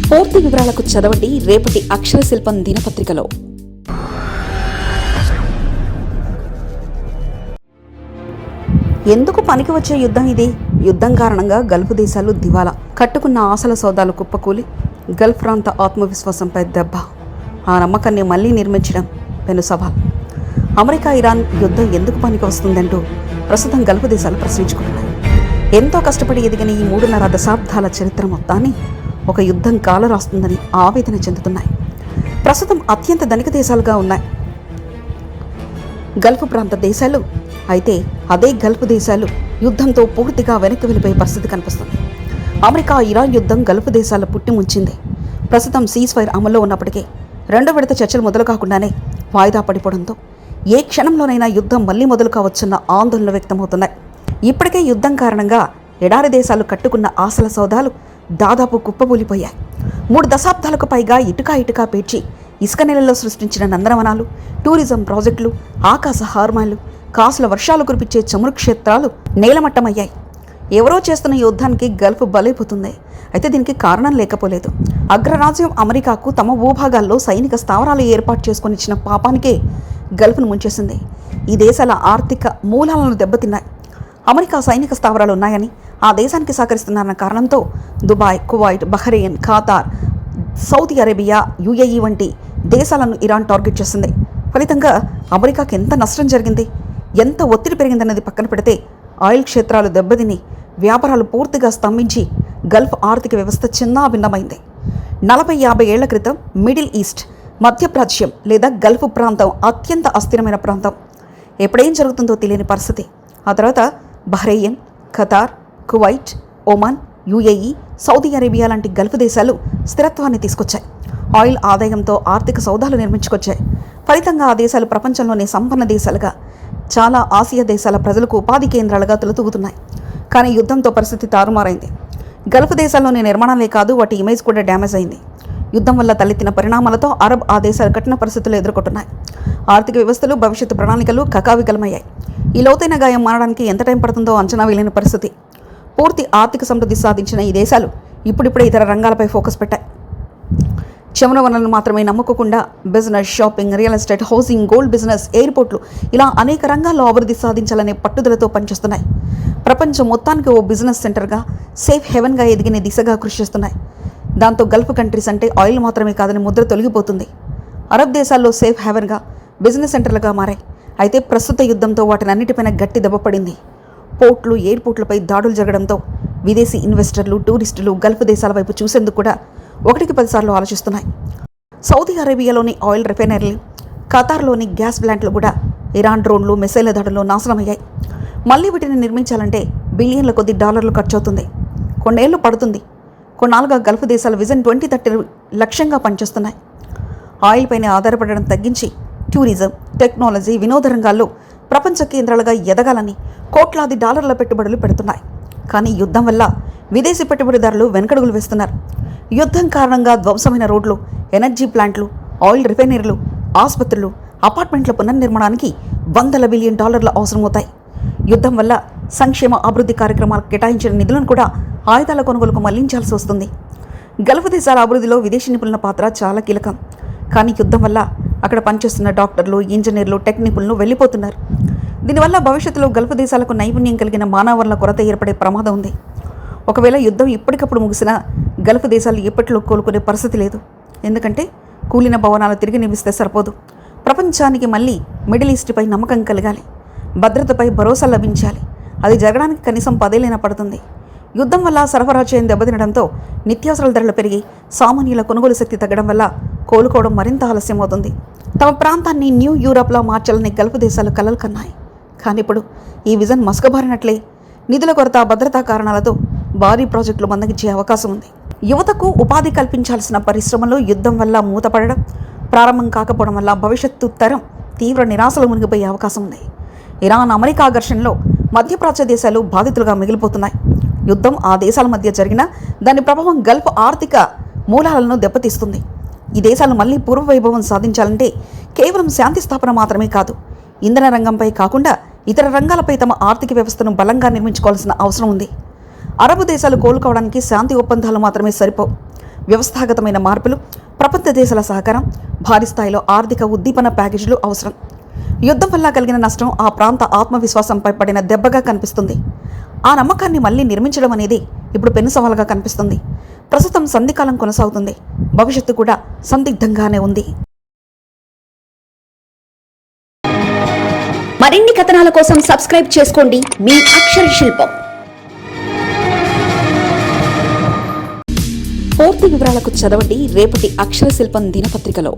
పూర్తి వివరాలకు చదవండి రేపటి అక్షర శిల్పం దినపత్రికలో. ఎందుకు పనికి వచ్చే యుద్ధం ఇది? యుద్ధం కారణంగా గల్ఫ్ దేశాలు దివాలా, కట్టుకున్న ఆశల సౌదాలు కుప్పకూలి గల్ఫ్ ప్రాంత ఆత్మవిశ్వాసంపై దెబ్బ. ఆ నమ్మకాన్ని మళ్లీ నిర్మించడం పెను సవాల్. అమెరికా ఇరాన్ యుద్ధం ఎందుకు పనికి వస్తుందంటూ ప్రస్తుతం గల్ఫ్ దేశాలు ప్రశ్నించుకుంటున్నాయి. ఎంతో కష్టపడి ఎదిగిన ఈ 3.5 దశాబ్దాల చరిత్ర మొత్తాన్ని ఒక యుద్ధం కాల రాస్తుందని ఆవేదన చెందుతున్నాయి. ప్రస్తుతం అత్యంత ధనిక దేశాలుగా ఉన్నాయి గల్ఫ్ ప్రాంత దేశాలు. అయితే అదే గల్ఫ్ దేశాలు యుద్ధంతో పూర్తిగా వెనక్కి వెళ్ళిపోయే పరిస్థితి కనిపిస్తుంది. అమెరికా ఇరాన్ యుద్ధం గల్ఫ్ దేశాల పుట్టి ముంచింది. ప్రస్తుతం సీజ్ ఫైర్ అమల్లో ఉన్నప్పటికీ 2వ విడత చర్చలు మొదలు కాకుండానే వాయిదా పడిపోవడంతో ఏ క్షణంలోనైనా యుద్ధం మళ్లీ మొదలు కావచ్చన్న ఆందోళనలు వ్యక్తమవుతున్నాయి. ఇప్పటికే యుద్ధం కారణంగా ఎడారి దేశాలు కట్టుకున్న ఆశల సౌదాలు దాదాపు కుప్పకూలిపోయాయి. 3 దశాబ్దాలకు పైగా ఇటుకా పేర్చి ఇసుక నెలల్లో సృష్టించిన నందనవనాలు, టూరిజం ప్రాజెక్టులు, ఆకాశ హార్మాలు, కాసుల వర్షాలు కురిపించే చమురు క్షేత్రాలు నేలమట్టమయ్యాయి. ఎవరో చేస్తున్న యుద్ధానికి గల్ఫ్ బలైపోతుంది. అయితే దీనికి కారణం లేకపోలేదు. అగ్రరాజ్యం అమెరికాకు తమ భూభాగాల్లో సైనిక స్థావరాలు ఏర్పాటు చేసుకుని ఇచ్చిన పాపానికే గల్ఫ్ను ముంచేసింది. ఈ దేశాల ఆర్థిక మూలాలను దెబ్బతిన్నాయి. అమెరికా సైనిక స్థావరాలు ఉన్నాయని, ఆ దేశానికి సహకరిస్తున్నారన్న కారణంతో Dubai, Kuwait, Bahrain, Qatar, Saudi Arabia, UAE వంటి దేశాలను ఇరాన్ టార్గెట్ చేసింది. ఫలితంగా అమెరికాకి ఎంత నష్టం జరిగింది, ఎంత ఒత్తిడి పెరిగిందన్నది పక్కన పెడితే ఆయిల్ క్షేత్రాలు దెబ్బతిని వ్యాపారాలు పూర్తిగా స్తంభించి గల్ఫ్ ఆర్థిక వ్యవస్థ చిన్నాభిన్నమైంది. 40-50 ఏళ్ల క్రితం మిడిల్ ఈస్ట్, మధ్యప్రాచ్యం లేదా గల్ఫ్ ప్రాంతం అత్యంత అస్థిరమైన ప్రాంతం. ఎప్పుడేం జరుగుతుందో తెలియని పరిస్థితి. ఆ తర్వాత Bahrain, Qatar, Kuwait, Oman, UAE, Saudi Arabia లాంటి గల్ఫ్ దేశాలు స్థిరత్వాన్ని తీసుకొచ్చాయి. ఆయిల్ ఆదాయంతో ఆర్థిక సౌదాలు నిర్మించుకొచ్చాయి. ఫలితంగా ఆ దేశాలు ప్రపంచంలోని సంపన్న దేశాలుగా, చాలా ఆసియా దేశాల ప్రజలకు ఉపాధి కేంద్రాలుగా తొలతూగుతున్నాయి. కానీ యుద్ధంతో పరిస్థితి తారుమారైంది. గల్ఫ్ దేశాల్లోని నిర్మాణాలే కాదు, వాటి ఇమేజ్ కూడా డ్యామేజ్ అయింది. యుద్ధం వల్ల తలెత్తిన పరిణామాలతో అరబ్ ఆ దేశాలు కఠిన పరిస్థితులు ఎదుర్కొంటున్నాయి. ఆర్థిక వ్యవస్థలు, భవిష్యత్తు ప్రణాళికలు కకావికలమయ్యాయి. ఈ లోతైన గాయం మారడానికి ఎంత టైం పడుతుందో అంచనా వేయలేని పరిస్థితి. పూర్తి ఆర్థిక సమృద్ధి సాధించిన ఈ దేశాలు ఇప్పుడిప్పుడే ఇతర రంగాలపై ఫోకస్ పెట్టాయి. చమురు వనరులను మాత్రమే నమ్ముకోకుండా business, shopping, real estate, housing, gold business, ఎయిర్పోర్ట్లు ఇలా అనేక రంగాల్లో అభివృద్ధి సాధించాలనే పట్టుదలతో పనిచేస్తున్నాయి. ప్రపంచం మొత్తానికి ఓ బిజినెస్ సెంటర్గా, సేఫ్ హెవెన్గా ఎదిగిన దిశగా కృషి చేస్తున్నాయి. దాంతో గల్ఫ్ కంట్రీస్ అంటే ఆయిల్ మాత్రమే కాదని ముద్ర తొలగిపోతుంది. అరబ్ దేశాల్లో సేఫ్ హెవెన్గా, బిజినెస్ సెంటర్లుగా మారాయి. అయితే ప్రస్తుత యుద్ధంతో వాటినన్నిటిపైన గట్టి దెబ్బపడింది. పోర్ట్లు, ఎయిర్పోర్ట్లపై దాడులు జరగడంతో విదేశీ ఇన్వెస్టర్లు, టూరిస్టులు గల్ఫ్ దేశాల వైపు చూసేందుకు కూడా 1-10 సార్లు ఆలోచిస్తున్నాయి. సౌదీ అరేబియాలోని ఆయిల్ రిఫైనరీలు, ఖతార్లోని గ్యాస్ ప్లాంట్లు కూడా ఇరాన్ డ్రోన్లు, మిసైళ్ల దాడుల్లో నాశనమయ్యాయి. మళ్లీ వీటిని నిర్మించాలంటే బిలియన్ల కొద్ది డాలర్లు ఖర్చవుతుంది. కొన్నేళ్లు పడుతుంది. కొన్నాళ్ళుగా గల్ఫ్ దేశాల విజన్ 2030 లక్ష్యంగా పనిచేస్తున్నాయి. ఆయిల్ పైన ఆధారపడడం తగ్గించి టూరిజం, టెక్నాలజీ, వినోద రంగాల్లో ప్రపంచ కేంద్రాలుగా ఎదగాలని కోట్లాది డాలర్ల పెట్టుబడులు పెడుతున్నాయి. కానీ యుద్ధం వల్ల విదేశీ పెట్టుబడిదారులు వెనకడుగులు వేస్తున్నారు. యుద్ధం కారణంగా ధ్వంసమైన రోడ్లు, ఎనర్జీ ప్లాంట్లు, ఆయిల్ రిఫైనరీలు, ఆసుపత్రులు, అపార్ట్మెంట్ల పునర్నిర్మాణానికి $100 బిలియన్ అవసరమవుతాయి. యుద్ధం వల్ల సంక్షేమ అభివృద్ధి కార్యక్రమాలకు కేటాయించిన నిధులను కూడా ఆయుధాల కొనుగోలుకు మళ్లించాల్సి వస్తుంది. గల్ఫ్ దేశాల అభివృద్ధిలో విదేశీ నిపుణుల పాత్ర చాలా కీలకం. కానీ యుద్ధం వల్ల అక్కడ పనిచేస్తున్న డాక్టర్లు, ఇంజనీర్లు, టెక్ నిపుణులు వెళ్ళిపోతున్నారు. దీనివల్ల భవిష్యత్తులో గల్ఫ్ దేశాలకు నైపుణ్యం కలిగిన మానవ వనరుల కొరత ఏర్పడే ప్రమాదం ఉంది. ఒకవేళ యుద్ధం ఇప్పటికప్పుడు ముగిసినా గల్ఫ్ దేశాలు ఎప్పటిలో కోలుకునే పరిస్థితి లేదు. ఎందుకంటే కూలిన భవనాలు తిరిగి నిర్మిస్తే సరిపోదు. ప్రపంచానికి మళ్ళీ మిడిల్ ఈస్ట్పై నమ్మకం కలగాలి, భద్రతపై భరోసా లభించాలి. అది జరగడానికి కనీసం 10 ఏళ్ళైనా పడుతుంది. యుద్ధం వల్ల సరఫరా చేయని దెబ్బతినడంతో నిత్యావసరాల ధరలు పెరిగి సామాన్యుల కొనుగోలు శక్తి తగ్గడం వల్ల కోలుకోవడం మరింత ఆలస్యం అవుతుంది. తమ ప్రాంతాన్ని న్యూ యూరప్లా మార్చాలని గల్ఫ్ దేశాలు కలలు కన్నాయి. కానీ ఇప్పుడు ఈ విజన్ మసకబారినట్లే. నిధుల కొరత, భద్రతా కారణాలతో భారీ ప్రాజెక్టులు మందగించే అవకాశం ఉంది. యువతకు ఉపాధి కల్పించాల్సిన పరిశ్రమలు యుద్ధం వల్ల మూతపడడం, ప్రారంభం కాకపోవడం వల్ల భవిష్యత్తు తరం తీవ్ర నిరాశలు మునిగిపోయే అవకాశం ఉంది. ఇరాన్, అమెరికా ఘర్షణలో మధ్యప్రాచ్య దేశాలు బాధితులుగా మిగిలిపోతున్నాయి. యుద్ధం ఆ దేశాల మధ్య జరిగినా దాని ప్రభావం గల్ఫ్ ఆర్థిక మూలాలను దెబ్బతీస్తుంది. ఈ దేశాలు మళ్లీ పూర్వవైభవం సాధించాలంటే కేవలం శాంతి స్థాపన మాత్రమే కాదు, ఇంధన రంగంపై కాకుండా ఇతర రంగాలపై తమ ఆర్థిక వ్యవస్థను బలంగా నిర్మించుకోవాల్సిన అవసరం ఉంది. అరబ్ దేశాలు కోలుకోవడానికి శాంతి ఒప్పందాలు మాత్రమే సరిపోవు. వ్యవస్థాగతమైన మార్పులు, ప్రపంచ దేశాల సహకారం, భారీ స్థాయిలో ఆర్థిక ఉద్దీపన ప్యాకేజీలు అవసరం. యుద్ధం వల్ల కలిగిన నష్టం ఆ ప్రాంత ఆత్మవిశ్వాసంపై పడిన దెబ్బగా కనిపిస్తుంది. ఆ నమ్మకాన్ని మళ్లీ నిర్మించడం అనేది ఇప్పుడు పెను సవాలుగా కనిపిస్తుంది. ప్రస్తుతం సంధికాలం కొనసాగుతుంది. భవిష్యత్తు కూడా సందిగ్ధంగానే ఉంది. మరిన్ని కథనాల కోసం సబ్స్క్రైబ్ చేసుకోండి మీ అక్షర శిల్పం. పూర్తి వివరాలకు చదవండి రేపటి అక్షర శిల్పం దినపత్రికలో.